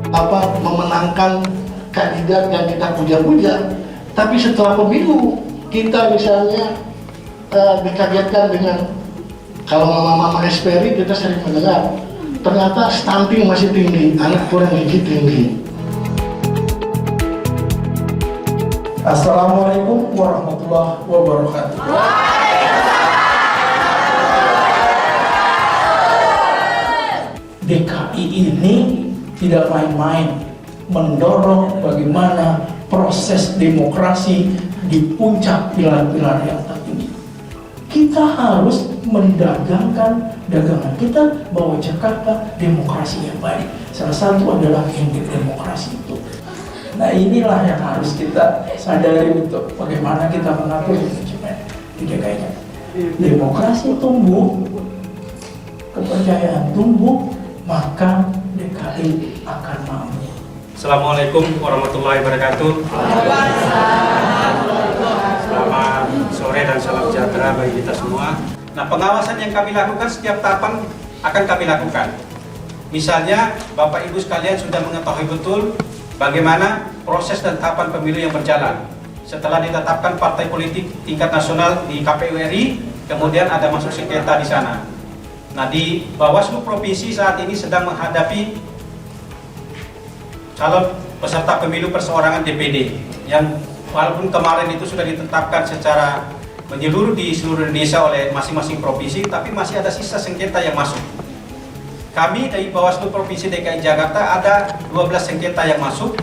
memenangkan kandidat yang kita puja-puja, tapi setelah pemilu kita misalnya dikagetkan dengan, kalau mama-mama SPRI kita sering mendengar ternyata stunting masih tinggi, anak kurang gizi tinggi. Assalamualaikum warahmatullahi wabarakatuh. DKI ini tidak main-main mendorong bagaimana proses demokrasi di puncak pilar-pilar yang tertinggi. Kita harus mendagangkan dagangan kita bahwa Jakarta demokrasi yang baik. Salah satu adalah indeks demokrasi itu. Nah, inilah yang harus kita sadari untuk bagaimana kita mengatur manajemen di DKI. Demokrasi tumbuh, kepercayaan tumbuh, maka DKI akan mampu. Assalamualaikum warahmatullahi wabarakatuh. Selamat sore dan salam sejahtera bagi kita semua. Nah, pengawasan yang kami lakukan setiap tahapan akan kami lakukan. Misalnya, Bapak Ibu sekalian sudah mengetahui betul bagaimana proses dan tahapan pemilu yang berjalan. Setelah ditetapkan partai politik tingkat nasional di KPU RI, kemudian ada masuk sengketa di sana. Nah, di Bawaslu Provinsi saat ini sedang menghadapi calon peserta pemilu perseorangan DPD yang walaupun kemarin itu sudah ditetapkan secara menyeluruh di seluruh Indonesia oleh masing-masing provinsi, tapi masih ada sisa sengketa yang masuk. Kami dari Bawaslu Provinsi DKI Jakarta ada 12 sengketa yang masuk,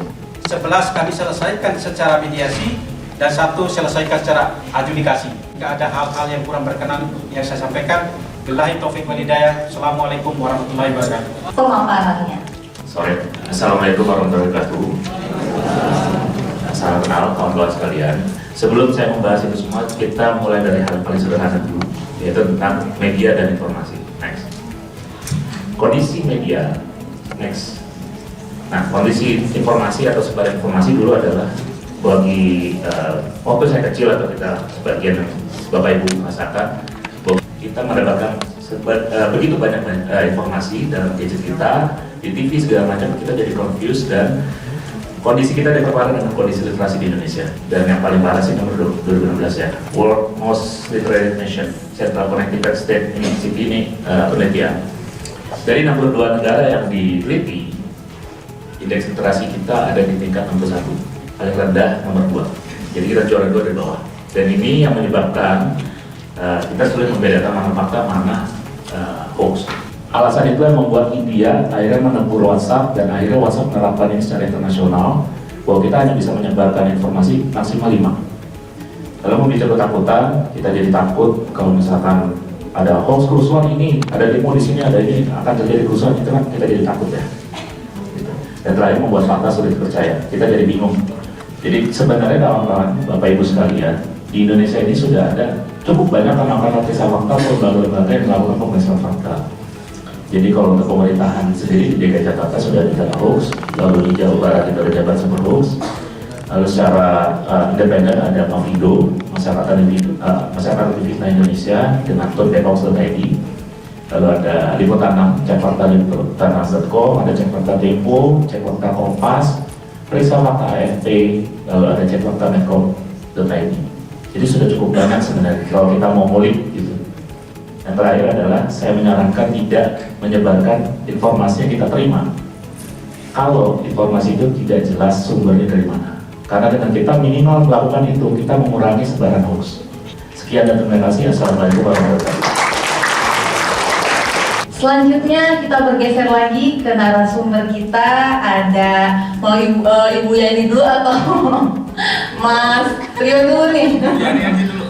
11 kami selesaikan secara mediasi dan 1 selesaikan secara adjudikasi. Jika ada hal-hal yang kurang berkenan yang saya sampaikan, billahi taufiq wal hidayah. Assalamualaikum warahmatullahi wabarakatuh. Pemaparannya. Sore, Assalamualaikum warahmatullahi wabarakatuh. Salam kenal kawan-kawan sekalian. Sebelum saya membahas itu semua, kita mulai dari hal paling sederhana dulu, yaitu tentang media dan informasi. Next. Kondisi media. Next. Nah, kondisi informasi atau sebar informasi dulu adalah bagi waktu saya kecil atau kita sebagian Bapak Ibu masyarakat, kita mendapatkan begitu banyak informasi dalam gadget kita, di TV segala macam, kita jadi confused dan kondisi kita diperparah dengan kondisi literasi di Indonesia. Dan yang paling parah sih nomor 2016 ya, World Most Literate Nation, Central Connected State University ini penelitian. Dari 62 negara yang diteliti, indeks literasi kita ada di tingkat nomor 1, paling rendah nomor 2. Jadi kita juara 2 dari bawah. Dan ini yang menyebabkan kita sulit membedakan mana fakta, mana hoax. Alasan itu yang membuat India akhirnya menegur WhatsApp dan akhirnya WhatsApp menerapkan ini secara internasional bahwa kita hanya bisa menyebarkan informasi maksimal 5. Kalau memicu ketakutan, kita jadi takut kalau misalkan ada hoax kerusuhan ini, ada demo di sini, ada ini, akan terjadi kerusuhan, itu kan kita jadi takut ya. Dan terakhir membuat fakta sulit dipercaya, kita jadi bingung. Jadi sebenarnya kawan-kawan, Bapak Ibu sekalian, di Indonesia ini sudah ada cukup banyak kanal-kanal kisah fakta atau lembaga-lembaga yang melakukan pemeriksaan fakta. Jadi kalau untuk pemerintahan sendiri di DKI Jakarta sudah ada data hoax, lalu di Jawa Barat itu ada Jabar Super Hoax, lalu secara independen ada Mafindo, Masyarakat Lebih Fitnah Indonesia dengan @depox.id, lalu ada Liputan 6, Cek Fakta Liputan6.com, ada Cek Fakta Tempo, Cek Fakta Kompas, Periksa Fakta AFP, lalu ada Cek Fakta Medcom.id. Jadi sudah cukup banyak sebenarnya kalau kita mau ngulik gitu. Yang terakhir adalah saya menyarankan tidak menyebarkan informasi yang kita terima kalau informasi itu tidak jelas sumbernya dari mana. Karena dengan kita minimal melakukan itu, kita mengurangi sebaran hoax. Sekian dan terima kasih. Assalamualaikum warahmatullahi wabarakatuh. Selanjutnya kita bergeser lagi ke narasumber kita. Ada mau Ibu Yani dulu atau Mas Rio dulu nih?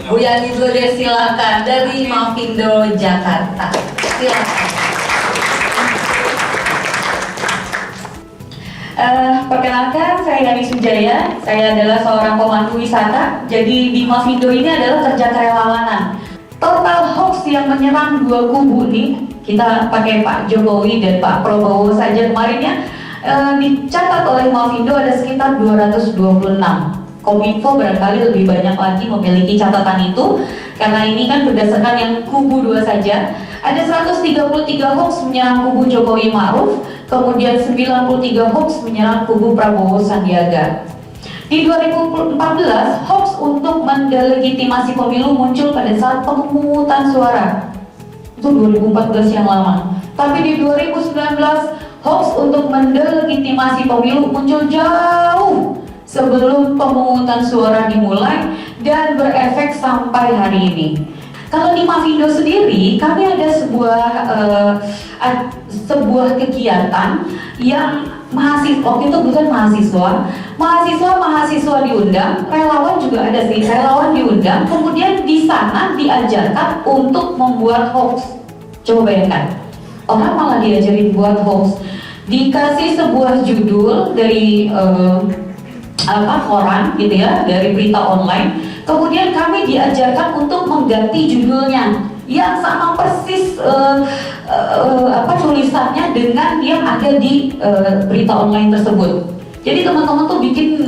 Bu Yani dulu deh, silakan, dari Mafindo Jakarta. Silakan. Perkenalkan, saya Yani Sujaya. Saya adalah seorang pemandu wisata. Jadi di Mafindo ini adalah kerja kerelawanan. Total hoax yang menyerang dua kubu nih, kita pakai Pak Jokowi dan Pak Prabowo saja kemarin ya, dicatat oleh Mafindo ada sekitar 226. Kominfo barangkali lebih banyak lagi memiliki catatan itu. karena ini kan berdasarkan yang kubu 2 saja. Ada 133 hoax menyerang kubu Jokowi Ma'ruf, kemudian 93 hoax menyerang kubu Prabowo Sandiaga. Di 2014, hoax untuk mendelegitimasi pemilu muncul pada saat pemungutan suara. Itu 2014 yang lama. Tapi di 2019, hoax untuk mendelegitimasi pemilu muncul jauh sebelum pemungutan suara dimulai dan berefek sampai hari ini. Kalau di Mavindo sendiri, kami ada sebuah kegiatan yang waktu itu bukan mahasiswa diundang, relawan juga ada sih, relawan diundang, kemudian di sana diajarkan untuk membuat hoax. Coba bayangkan, orang malah diajarin buat hoax, dikasih sebuah judul dari koran gitu ya, dari berita online. Kemudian kami diajarkan untuk mengganti judulnya yang sama persis tulisannya dengan yang ada di berita online tersebut. Jadi teman-teman tuh bikin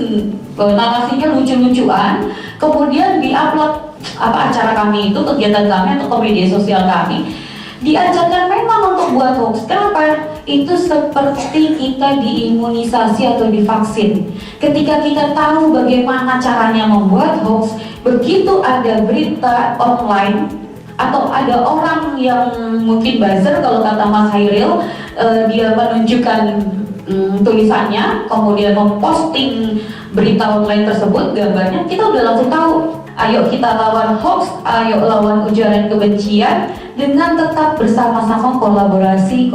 narasinya lucu-lucuan, kemudian diupload acara kami itu, kegiatan kami atau ke media sosial kami. Diajarkan memang untuk buat hoax. Kenapa? Itu seperti kita diimunisasi atau divaksin. Ketika kita tahu bagaimana caranya membuat hoax, begitu ada berita online atau ada orang yang mungkin buzzer, kalau kata Mas Hairil, dia menunjukkan tulisannya, kemudian memposting berita online tersebut, gambarnya, kita udah langsung tahu. Ayo kita lawan hoax, ayo lawan ujaran kebencian dengan tetap bersama-sama kolaborasi.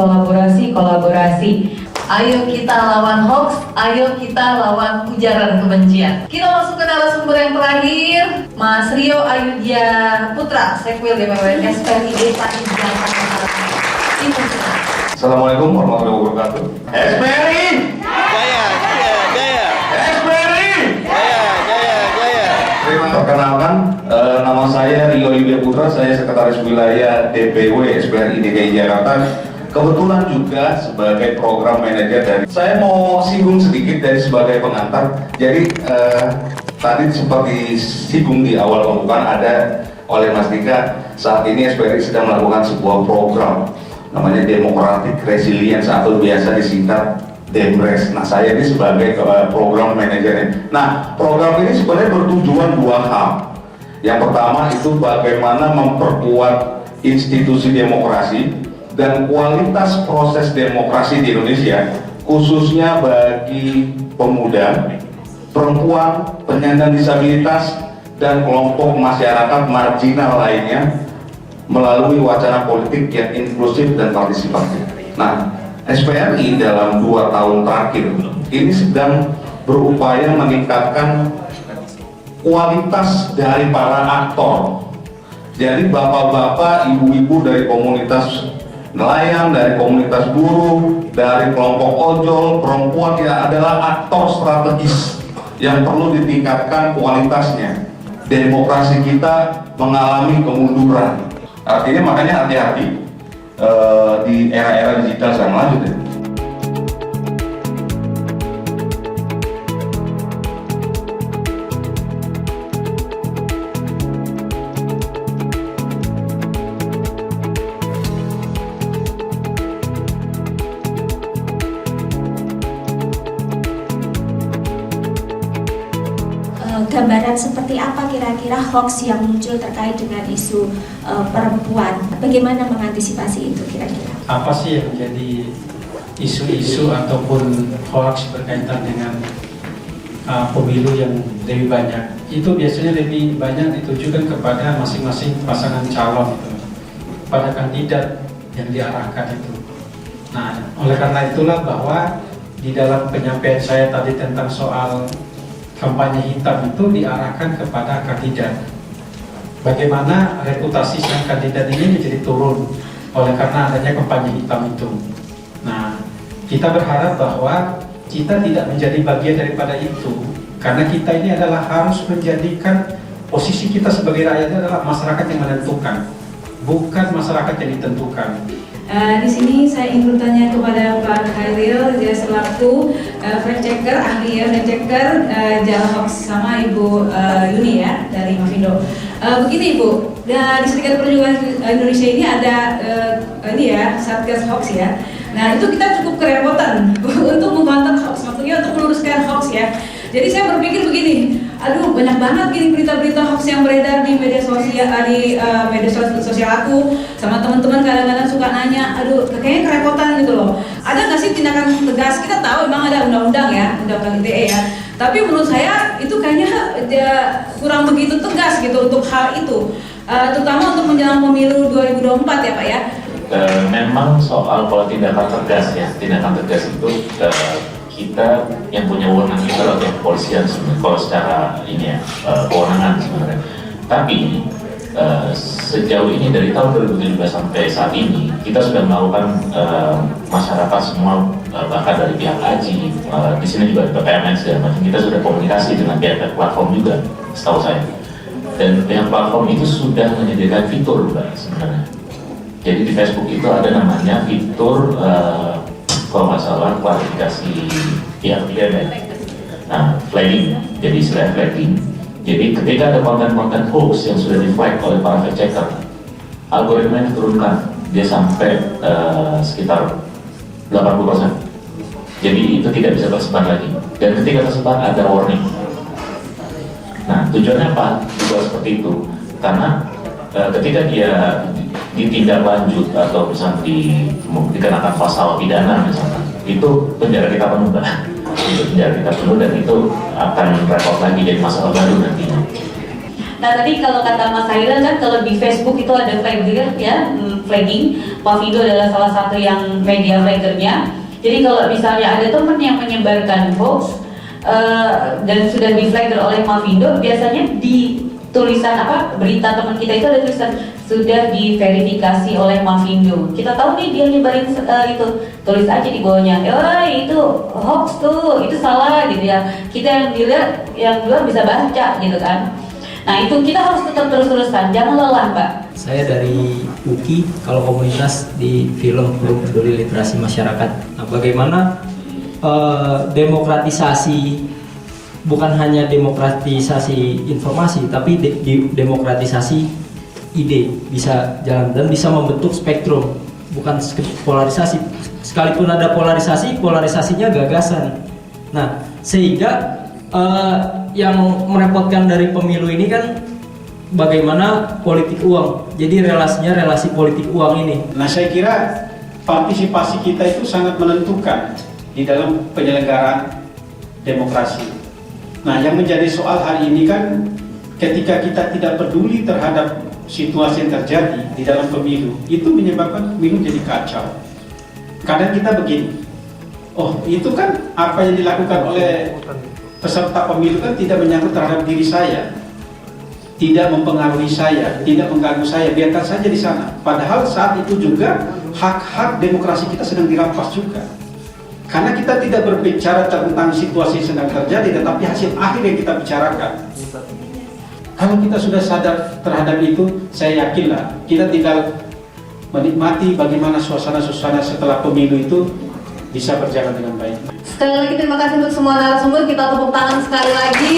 Ayo kita lawan hoax, ayo kita lawan ujaran kebencian. Kita masuk ke narasumber yang terakhir, Mas Rio Ayudya Putra, Sekwil DPW SPRI Desa Jakarta. Assalamualaikum warahmatullahi wabarakatuh. SPRI! Jaya, jaya, jaya. SPRI! Jaya, jaya, jaya. Perkenalkan, nama saya Rio Ayudya Putra, saya Sekretaris Wilayah DPW SPRI DKI Jakarta. Kebetulan juga sebagai program manajer dari. Saya mau singgung sedikit dari sebagai pengantar. Jadi tadi seperti singgung di awal pembukaan ada oleh Mas Dika, saat ini SPRI sedang melakukan sebuah program namanya Democratic Resilience atau biasa disingkat DEMRES. Nah, saya ini sebagai program manajernya. Nah, program ini sebenarnya bertujuan 2 hal. Yang pertama itu bagaimana memperkuat institusi demokrasi dan kualitas proses demokrasi di Indonesia, khususnya bagi pemuda, perempuan, penyandang disabilitas, dan kelompok masyarakat marginal lainnya melalui wacana politik yang inklusif dan partisipatif. Nah, SPRI dalam 2 tahun terakhir ini sedang berupaya meningkatkan kualitas dari para aktor. Jadi bapak-bapak, ibu-ibu dari komunitas nelayan, dari komunitas buruh, dari kelompok ojol, perempuan yang adalah aktor strategis yang perlu ditingkatkan kualitasnya. Demokrasi kita mengalami kemunduran. Artinya makanya hati-hati di era-era digital yang lanjut ya. Gambaran seperti apa kira-kira hoax yang muncul terkait dengan isu perempuan? Bagaimana mengantisipasi itu kira-kira? Apa sih yang menjadi isu-isu ataupun hoax berkaitan dengan pemilu yang lebih banyak? Itu biasanya lebih banyak ditujukan kepada masing-masing pasangan calon itu, pada kandidat yang diarahkan itu. Nah, oleh karena itulah bahwa di dalam penyampaian saya tadi tentang soal kampanye hitam itu diarahkan kepada kandidat. Bagaimana reputasi sang kandidat ini menjadi turun oleh karena adanya kampanye hitam itu. Nah, kita berharap bahwa kita tidak menjadi bagian daripada itu, karena kita ini adalah harus menjadikan posisi kita sebagai rakyat adalah masyarakat yang menentukan, bukan masyarakat yang ditentukan. Di sini saya ingin bertanya kepada Pak Khairil, dia selaku fact checker, ahli ya fact checker Jala Hoax, sama Ibu Yuni ya dari Mafindo. Begini Ibu, di Serikat Perjuangan Indonesia ini ada ini ya Satgas Hoax ya. Nah itu kita cukup kerepotan untuk membantah hoax, maksudnya untuk meluruskan hoax ya. Jadi saya berpikir begini, aduh banyak banget gini berita-berita hoax yang beredar di media sosial, sosial aku, sama teman-teman kadang-kadang suka nanya, aduh kayaknya kerepotan gitu loh. Ada nggak sih tindakan tegas? Kita tahu memang ada undang-undang ya, undang-undang ITE ya. Tapi menurut saya itu kayaknya kurang begitu tegas gitu untuk hal itu, terutama untuk menjelang pemilu 2024 ya Pak ya. Memang soal kalau tindakan tegas ya, tindakan tegas itu kita yang punya wewenang itu adalah kepolisian sebenarnya, kalau secara ini ya kewenangan sebenarnya. Tapi sejauh ini dari tahun 2017 sampai saat ini kita sudah melakukan masyarakat semua, bahkan dari pihak AJI, di sini juga PPMS dan macam, kita sudah komunikasi dengan pihak platform juga setahu saya. Dan pihak platform itu sudah menyediakan fitur Mbak sebenarnya. Jadi di Facebook itu ada namanya fitur kalau nggak salah klarifikasi pihak ketiga. Nah, flagging. Jadi istilah flagging. Jadi ketika ada konten-konten hoax yang sudah di-flag oleh para fact checker, algoritma yang diturunkan dia sampai sekitar 80%. Jadi itu tidak bisa tersebar lagi. Dan ketika tersebar ada warning. Nah, tujuannya apa? Juga seperti itu. Karena ketika dia ditindaklanjut atau misalnya dikenakan pasal pidana misalnya, itu penjara kita penuh itu penjara kita penuh dan itu akan repot lagi jadi masalah baru nantinya. Nah tadi kalau kata Mas Khairil kan kalau di Facebook itu ada flagger ya, flagging. Mafindo adalah salah satu yang media flaggernya. Jadi kalau misalnya ada teman yang menyebarkan hoax dan sudah di flagger oleh Mafindo, biasanya di tulisan berita teman kita itu ada tulisan sudah diverifikasi oleh Mafindo. Kita tahu nih dia nyebarin itu, tulis aja di bawahnya, itu hoax tuh, itu salah gitu ya. Kita yang dilihat, yang luar bisa baca gitu kan. Nah itu kita harus tetap terus-terusan, jangan lelah Pak. Saya dari UKI, kalau komunitas di film Forum Peduli Literasi Masyarakat. Nah, bagaimana demokratisasi, bukan hanya demokratisasi informasi, tapi demokratisasi ide bisa jalan dan bisa membentuk spektrum, bukan polarisasi. Sekalipun ada polarisasi, polarisasinya gagasan. Nah, sehingga yang merepotkan dari pemilu ini kan bagaimana politik uang. Jadi relasinya relasi politik uang ini. Nah, saya kira partisipasi kita itu sangat menentukan di dalam penyelenggaraan demokrasi. Nah, yang menjadi soal hari ini kan ketika kita tidak peduli terhadap situasi yang terjadi di dalam pemilu, itu menyebabkan pemilu jadi kacau. Kadang kita begini, oh itu kan apa yang dilakukan oleh peserta pemilu kan tidak menyangkut terhadap diri saya, tidak mempengaruhi saya, tidak mengganggu saya, biarkan saja di sana. Padahal saat itu juga hak-hak demokrasi kita sedang dirampas juga. Karena kita tidak berbicara tentang situasi yang sedang terjadi, tetapi hasil akhir yang kita bicarakan. Kalau kita sudah sadar terhadap itu, saya yakinlah kita tinggal menikmati bagaimana suasana-suasana setelah pemilu itu bisa berjalan dengan baik. Sekali lagi terima kasih untuk semua narasumber, kita tepuk tangan sekali lagi.